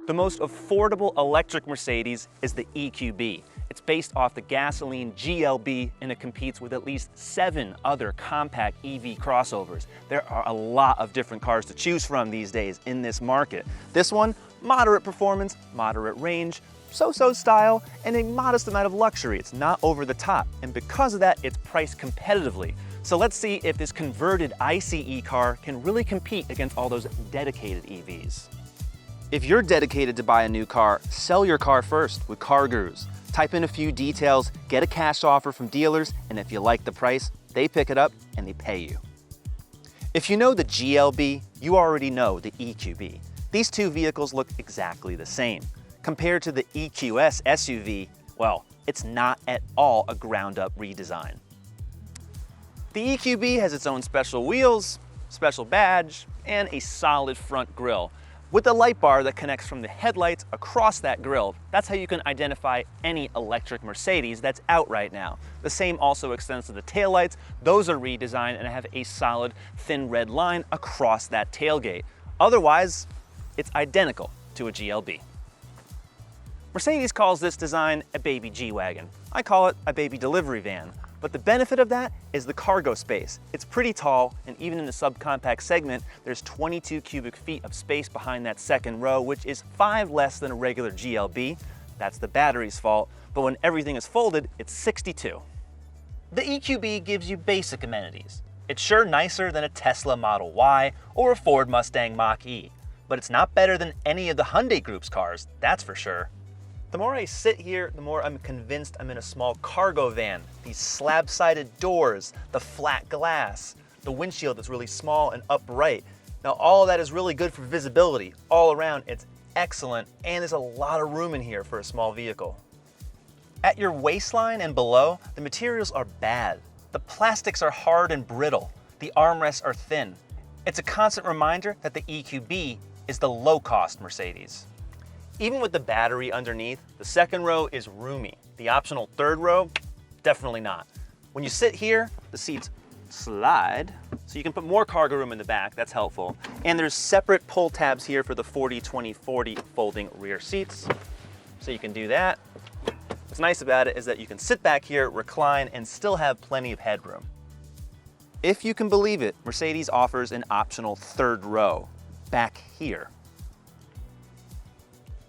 The most affordable electric Mercedes is the EQB. It's based off the gasoline GLB and it competes with at least 7 other compact EV crossovers. There are a lot of different cars to choose from these days in this market. This one, moderate performance, moderate range, so-so style, and a modest amount of luxury. It's not over the top, and because of that, it's priced competitively. So let's see if this converted ICE car can really compete against all those dedicated EVs. If you're dedicated to buy a new car, sell your car first with CarGurus. Type in a few details, get a cash offer from dealers, and if you like the price, they pick it up and they pay you. If you know the GLB, you already know the EQB. These two vehicles look exactly the same. Compared to the EQS SUV, well, it's not at all a ground-up redesign. The EQB has its own special wheels, special badge, and a solid front grille. With a light bar that connects from the headlights across that grille, that's how you can identify any electric Mercedes that's out right now. The same also extends to the taillights. Those are redesigned and have a solid thin red line across that tailgate. Otherwise, it's identical to a GLB. Mercedes calls this design a baby G-Wagon. I call it a baby delivery van. But the benefit of that is the cargo space. It's pretty tall, and even in the subcompact segment, there's 22 cubic feet of space behind that second row, which is 5 less than a regular GLB. That's the battery's fault, but when everything is folded, it's 62. The EQB gives you basic amenities. It's sure nicer than a Tesla Model Y or a Ford Mustang Mach-E, but it's not better than any of the Hyundai Group's cars, that's for sure. The more I sit here, the more I'm convinced I'm in a small cargo van. These slab-sided doors, the flat glass, the windshield that's really small and upright. Now all of that is really good for visibility. All around, it's excellent, and there's a lot of room in here for a small vehicle. At your waistline and below, the materials are bad. The plastics are hard and brittle. The armrests are thin. It's a constant reminder that the EQB is the low-cost Mercedes. Even with the battery underneath, the second row is roomy. The optional third row, definitely not. When you sit here, the seats slide, so you can put more cargo room in the back, that's helpful. And there's separate pull tabs here for the 40-20-40 folding rear seats, so you can do that. What's nice about it is that you can sit back here, recline, and still have plenty of headroom. If you can believe it, Mercedes offers an optional third row, back here.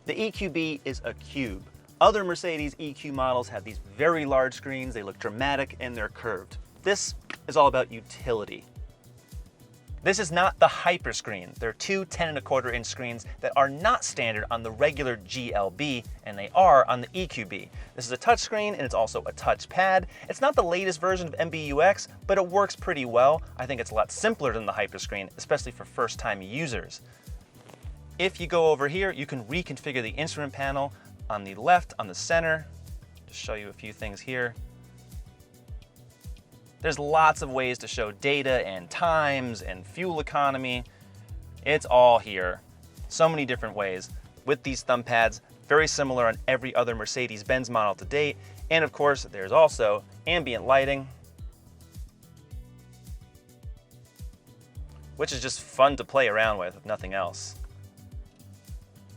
The EQB is a cube. Other Mercedes EQ models have these very large screens, they look dramatic, and they're curved. This is all about utility. This is not the Hyperscreen. There are two 10.25-inch screens that are not standard on the regular GLB, and they are on the EQB. This is a touchscreen, and it's also a touchpad. It's not the latest version of MBUX, but it works pretty well. I think it's a lot simpler than the Hyperscreen, especially for first-time users. If you go over here, you can reconfigure the instrument panel on the left, on the center. Just show you a few things here. There's lots of ways to show data and times and fuel economy. It's all here. So many different ways with these thumb pads, very similar on every other Mercedes-Benz model to date. And of course, there's also ambient lighting, which is just fun to play around with, if nothing else.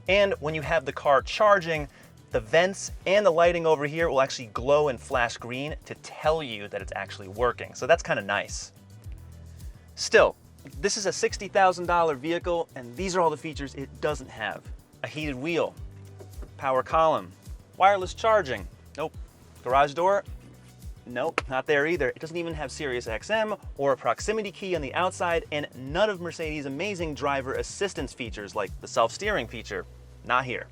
And when you have the car charging, the vents and the lighting over here will actually glow and flash green to tell you that it's actually working. So that's kind of nice. Still, this is a $60,000 vehicle, and these are all the features it doesn't have. A heated wheel, power column, wireless charging, nope. Garage door, nope, not there either. It doesn't even have Sirius XM or a proximity key on the outside, and none of Mercedes' amazing driver assistance features like the self-steering feature, not here.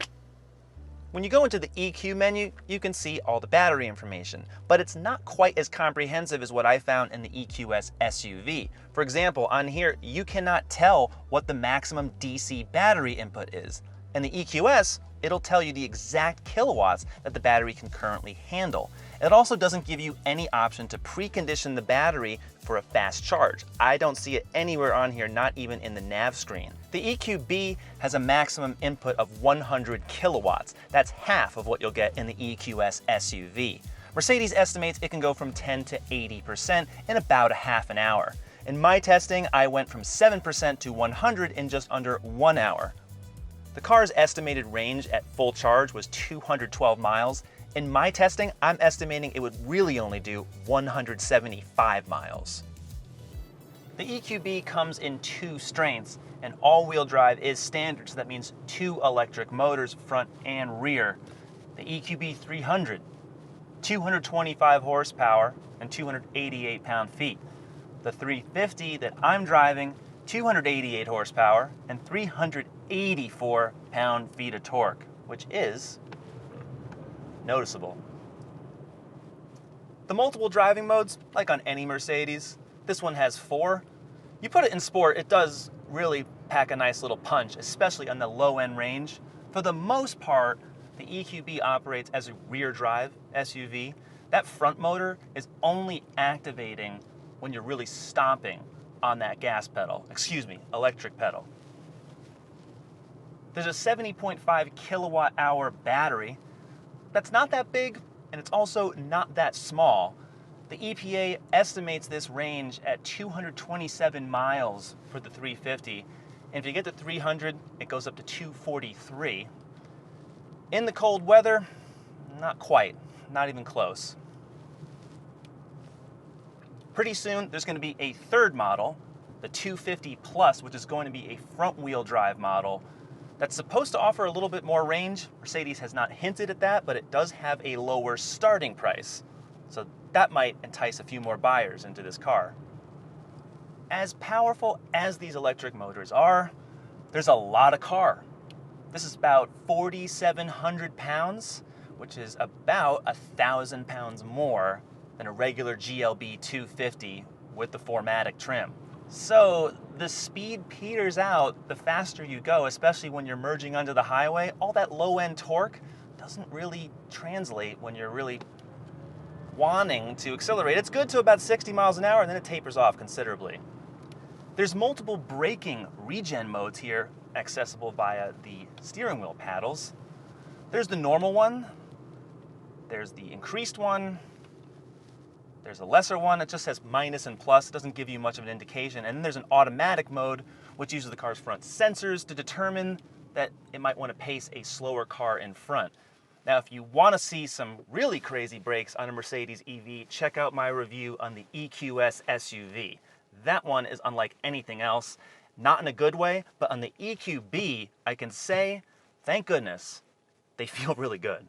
When you go into the EQ menu, you can see all the battery information, but it's not quite as comprehensive as what I found in the EQS SUV. For example, on here, you cannot tell what the maximum DC battery input is. In the EQS, it'll tell you the exact kilowatts that the battery can currently handle. It also doesn't give you any option to precondition the battery for a fast charge. I don't see it anywhere on here, not even in the nav screen. The EQB has a maximum input of 100 kilowatts. That's half of what you'll get in the EQS SUV. Mercedes estimates it can go from 10 to 80% in about a half an hour. In my testing, I went from 7% to 100 in just under 1 hour. The car's estimated range at full charge was 212 miles. In my testing, I'm estimating it would really only do 175 miles. The EQB comes in 2 strengths, and all-wheel drive is standard, so that means 2 electric motors, front and rear. The EQB 300, 225 horsepower and 288 pound-feet. The 350 that I'm driving, 288 horsepower and 384 pound-feet of torque, which is noticeable. The multiple driving modes, like on any Mercedes, this one has 4. You put it in sport, it does really pack a nice little punch, especially on the low-end range. For the most part, the EQB operates as a rear drive SUV. That front motor is only activating when you're really stomping on that gas pedal, electric pedal. There's a 70.5 kilowatt hour battery. That's not that big, and it's also not that small. The EPA estimates this range at 227 miles for the 350, and if you get to 300, it goes up to 243. In the cold weather, not quite, not even close. Pretty soon, there's going to be a third model, the 250 Plus, which is going to be a front-wheel drive model that's supposed to offer a little bit more range. Mercedes has not hinted at that, but it does have a lower starting price. So that might entice a few more buyers into this car. As powerful as these electric motors are, there's a lot of car. This is about 4,700 pounds, which is about 1,000 pounds more than a regular GLB 250 with the 4MATIC trim. So the speed peters out the faster you go, especially when you're merging onto the highway. All that low-end torque doesn't really translate when you're really wanting to accelerate. It's good to about 60 miles an hour, and then it tapers off considerably. There's multiple braking regen modes here, accessible via the steering wheel paddles. There's the normal one, there's the increased one, there's a lesser one that just says minus and plus. It doesn't give you much of an indication. And then there's an automatic mode, which uses the car's front sensors to determine that it might want to pace a slower car in front. Now, if you want to see some really crazy brakes on a Mercedes EV, check out my review on the EQS SUV. That one is unlike anything else, not in a good way, but on the EQB, I can say, thank goodness, they feel really good.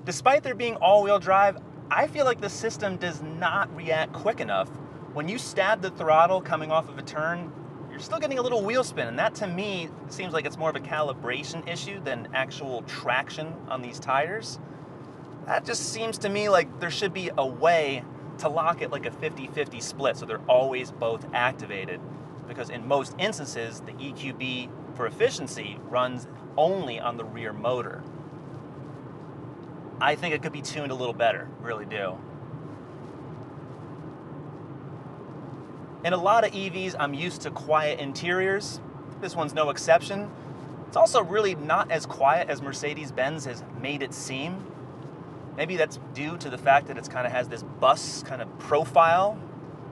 Despite there being all-wheel drive, I feel like the system does not react quick enough. When you stab the throttle coming off of a turn, you're still getting a little wheel spin, and that to me seems like it's more of a calibration issue than actual traction on these tires. That just seems to me like there should be a way to lock it like a 50-50 split so they're always both activated, because in most instances the EQB for efficiency runs only on the rear motor. I think it could be tuned a little better, really do. In a lot of EVs, I'm used to quiet interiors. This one's no exception. It's also really not as quiet as Mercedes-Benz has made it seem. Maybe that's due to the fact that it kind of has this bus kind of profile.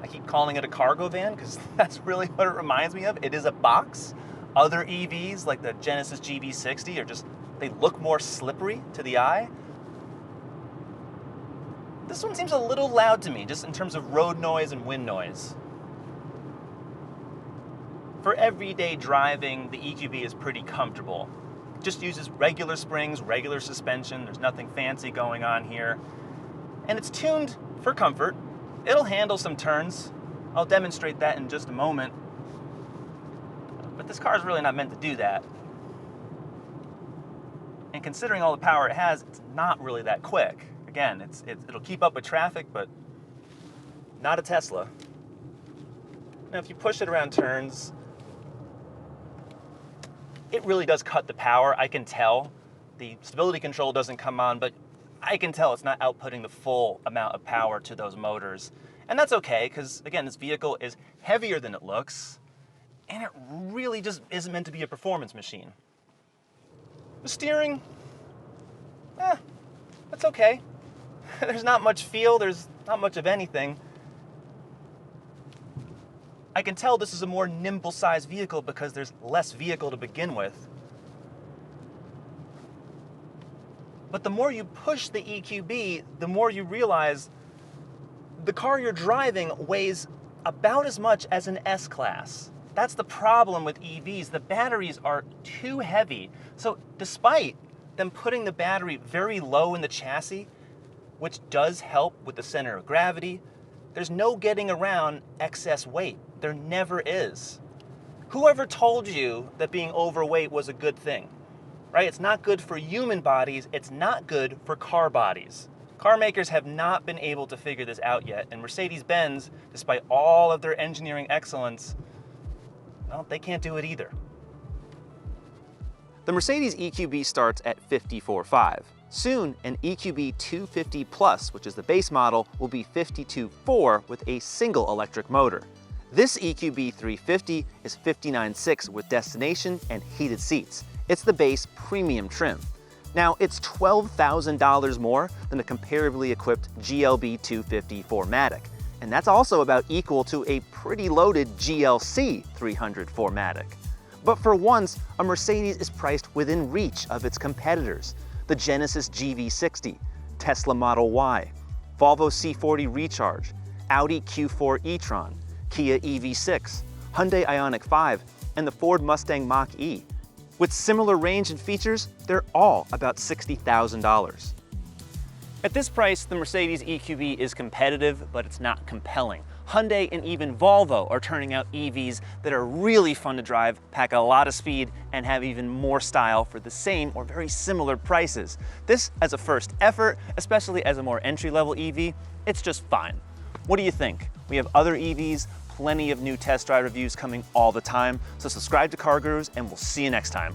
I keep calling it a cargo van because that's really what it reminds me of. It is a box. Other EVs, like the Genesis GV60, are just, they look more slippery to the eye. This one seems a little loud to me, just in terms of road noise and wind noise. For everyday driving, the EQB is pretty comfortable. It just uses regular springs, regular suspension. There's nothing fancy going on here. And it's tuned for comfort. It'll handle some turns. I'll demonstrate that in just a moment. But this car is really not meant to do that. And considering all the power it has, it's not really that quick. Again, it'll keep up with traffic, but not a Tesla. Now, if you push it around turns, it really does cut the power. I can tell. The stability control doesn't come on, but I can tell it's not outputting the full amount of power to those motors. And that's okay, because again, this vehicle is heavier than it looks, and it really just isn't meant to be a performance machine. The steering, that's okay. There's not much feel, there's not much of anything. I can tell this is a more nimble sized vehicle because there's less vehicle to begin with. But the more you push the EQB, the more you realize the car you're driving weighs about as much as an S-Class. That's the problem with EVs. The batteries are too heavy. So despite them putting the battery very low in the chassis, which does help with the center of gravity, there's no getting around excess weight. There never is. Whoever told you that being overweight was a good thing, right? It's not good for human bodies. It's not good for car bodies. Car makers have not been able to figure this out yet, and Mercedes-Benz, despite all of their engineering excellence, well, they can't do it either. The Mercedes EQB starts at $54,500. Soon, an EQB 250 Plus, which is the base model, will be $52,400 with a single electric motor. This EQB 350 is $59,600 with destination and heated seats. It's the base premium trim. Now, it's $12,000 more than a comparably equipped GLB 250 4MATIC, and that's also about equal to a pretty loaded GLC 300 4MATIC. But for once, a Mercedes is priced within reach of its competitors. The Genesis GV60, Tesla Model Y, Volvo C40 Recharge, Audi Q4 e-tron, Kia EV6, Hyundai IONIQ5, and the Ford Mustang Mach-E. With similar range and features, they're all about $60,000. At this price, the Mercedes EQB is competitive, but it's not compelling. Hyundai and even Volvo are turning out EVs that are really fun to drive, pack a lot of speed, and have even more style for the same or very similar prices. This, as a first effort, especially as a more entry-level EV, it's just fine. What do you think? We have other EVs, plenty of new test drive reviews coming all the time, so subscribe to CarGurus and we'll see you next time.